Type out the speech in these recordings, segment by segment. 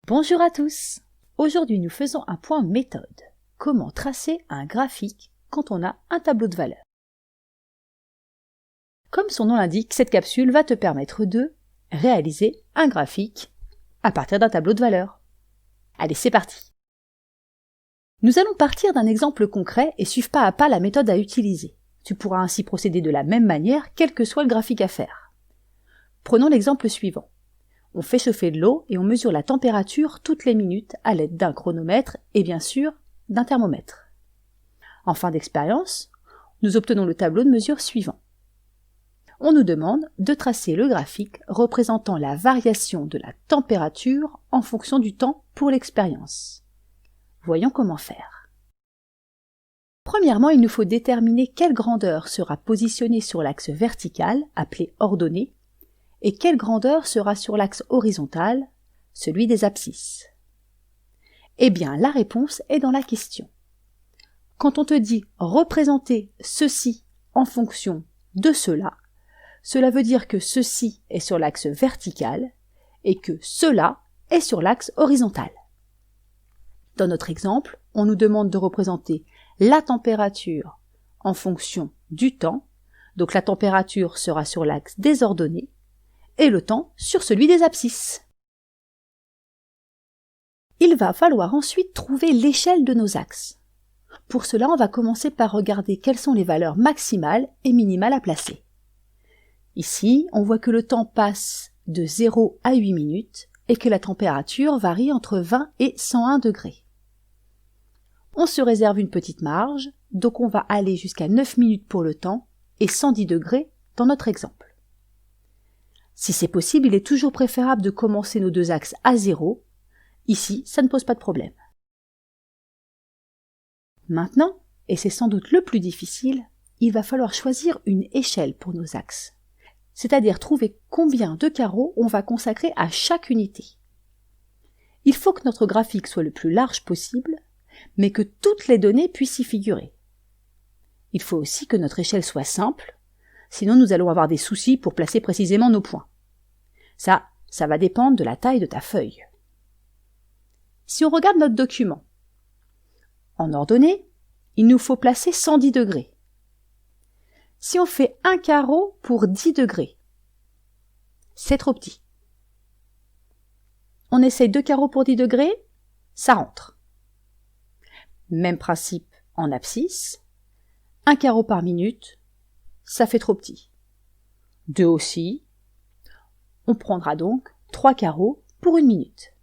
Bonjour à tous! Aujourd'hui nous faisons un point méthode. Comment tracer un graphique quand on a un tableau de valeurs? Comme son nom l'indique, cette capsule va te permettre de réaliser un graphique à partir d'un tableau de valeurs. Allez, c'est parti! Nous allons partir d'un exemple concret et suivre pas à pas la méthode à utiliser. Tu pourras ainsi procéder de la même manière, quel que soit le graphique à faire. Prenons l'exemple suivant. On fait chauffer de l'eau et on mesure la température toutes les minutes à l'aide d'un chronomètre et bien sûr d'un thermomètre. En fin d'expérience, nous obtenons le tableau de mesure suivant. On nous demande de tracer le graphique représentant la variation de la température en fonction du temps pour l'expérience. Voyons comment faire. Premièrement, il nous faut déterminer quelle grandeur sera positionnée sur l'axe vertical, appelé ordonnée, et quelle grandeur sera sur l'axe horizontal, celui des abscisses. Eh bien, la réponse est dans la question. Quand on te dit représenter ceci en fonction de cela, cela veut dire que ceci est sur l'axe vertical et que cela est sur l'axe horizontal. Dans notre exemple, on nous demande de représenter la température en fonction du temps, donc la température sera sur l'axe des ordonnées, et le temps sur celui des abscisses. Il va falloir ensuite trouver l'échelle de nos axes. Pour cela, on va commencer par regarder quelles sont les valeurs maximales et minimales à placer. Ici, on voit que le temps passe de 0 à 8 minutes et que la température varie entre 20 et 101 degrés. On se réserve une petite marge, donc on va aller jusqu'à 9 minutes pour le temps et 110 degrés dans notre exemple. Si c'est possible, il est toujours préférable de commencer nos deux axes à 0. Ici, ça ne pose pas de problème. Maintenant, et c'est sans doute le plus difficile, il va falloir choisir une échelle pour nos axes, c'est-à-dire trouver combien de carreaux on va consacrer à chaque unité. Il faut que notre graphique soit le plus large possible, mais que toutes les données puissent y figurer. Il faut aussi que notre échelle soit simple, sinon nous allons avoir des soucis pour placer précisément nos points. Ça va dépendre de la taille de ta feuille. Si on regarde notre document, en ordonnée, il nous faut placer 110 degrés. Si on fait un carreau pour 10 degrés, c'est trop petit. On essaye 2 carreaux pour 10 degrés, ça rentre. Même principe en abscisse, 1 carreau par minute, ça fait trop petit. 2 aussi. On prendra donc 3 carreaux pour 1 minute.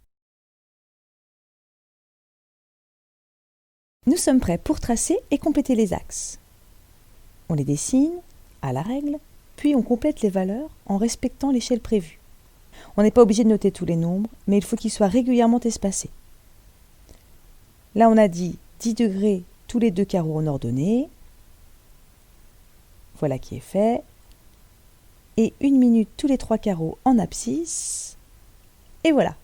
Nous sommes prêts pour tracer et compléter les axes. On les dessine à la règle, puis on complète les valeurs en respectant l'échelle prévue. On n'est pas obligé de noter tous les nombres, mais il faut qu'ils soient régulièrement espacés. Là, on a dit 10 degrés tous les 2 carreaux en ordonnée. Voilà qui est fait. Et 1 minute tous les 3 carreaux en abscisse. Et voilà.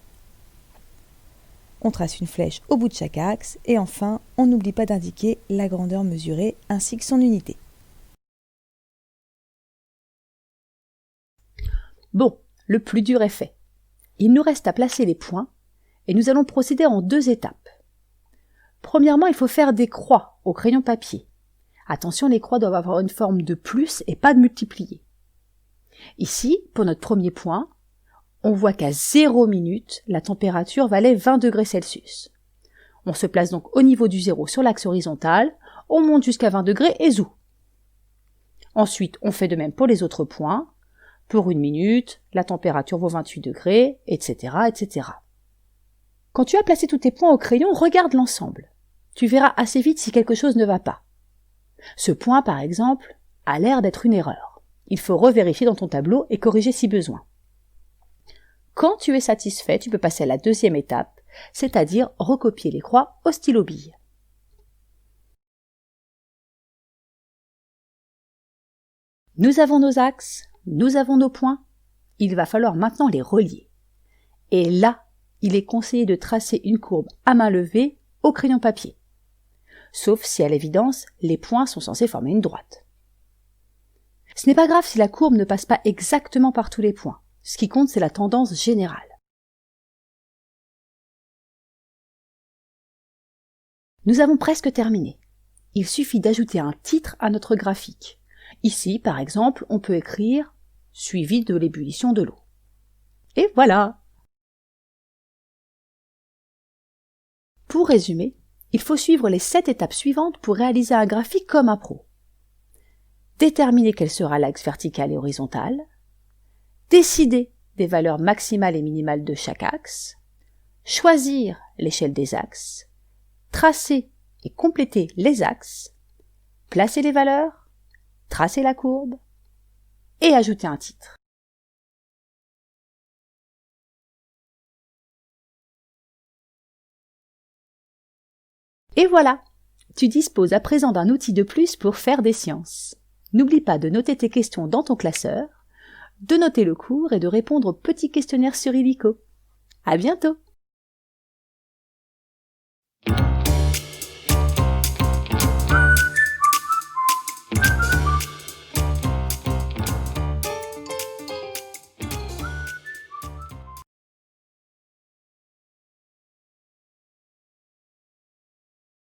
On trace une flèche au bout de chaque axe et enfin, on n'oublie pas d'indiquer la grandeur mesurée ainsi que son unité. Bon, le plus dur est fait. Il nous reste à placer les points et nous allons procéder en 2 étapes. Premièrement, il faut faire des croix au crayon papier. Attention, les croix doivent avoir une forme de plus et pas de multiplié. Ici, pour notre premier point, on voit qu'à 0 minute, la température valait 20 degrés Celsius. On se place donc au niveau du 0 sur l'axe horizontal, on monte jusqu'à 20 degrés et zou. Ensuite, on fait de même pour les autres points. Pour 1 minute, la température vaut 28 degrés, etc., etc. Quand tu as placé tous tes points au crayon, regarde l'ensemble. Tu verras assez vite si quelque chose ne va pas. Ce point, par exemple, a l'air d'être une erreur. Il faut revérifier dans ton tableau et corriger si besoin. Quand tu es satisfait, tu peux passer à la 2e étape, c'est-à-dire recopier les croix au stylo bille. Nous avons nos axes, nous avons nos points, il va falloir maintenant les relier. Et là, il est conseillé de tracer une courbe à main levée au crayon papier. Sauf si à l'évidence, les points sont censés former une droite. Ce n'est pas grave si la courbe ne passe pas exactement par tous les points. Ce qui compte, c'est la tendance générale. Nous avons presque terminé. Il suffit d'ajouter un titre à notre graphique. Ici, par exemple, on peut écrire « suivi de l'ébullition de l'eau ». Et voilà! Pour résumer, il faut suivre les 7 étapes suivantes pour réaliser un graphique comme un pro. Déterminer quel sera l'axe vertical et horizontal. Décider des valeurs maximales et minimales de chaque axe. Choisir l'échelle des axes. Tracer et compléter les axes. Placer les valeurs. Tracer la courbe. Et ajouter un titre. Et voilà! Tu disposes à présent d'un outil de plus pour faire des sciences. N'oublie pas de noter tes questions dans ton classeur, de noter le cours et de répondre au petit questionnaire sur Illico. À bientôt!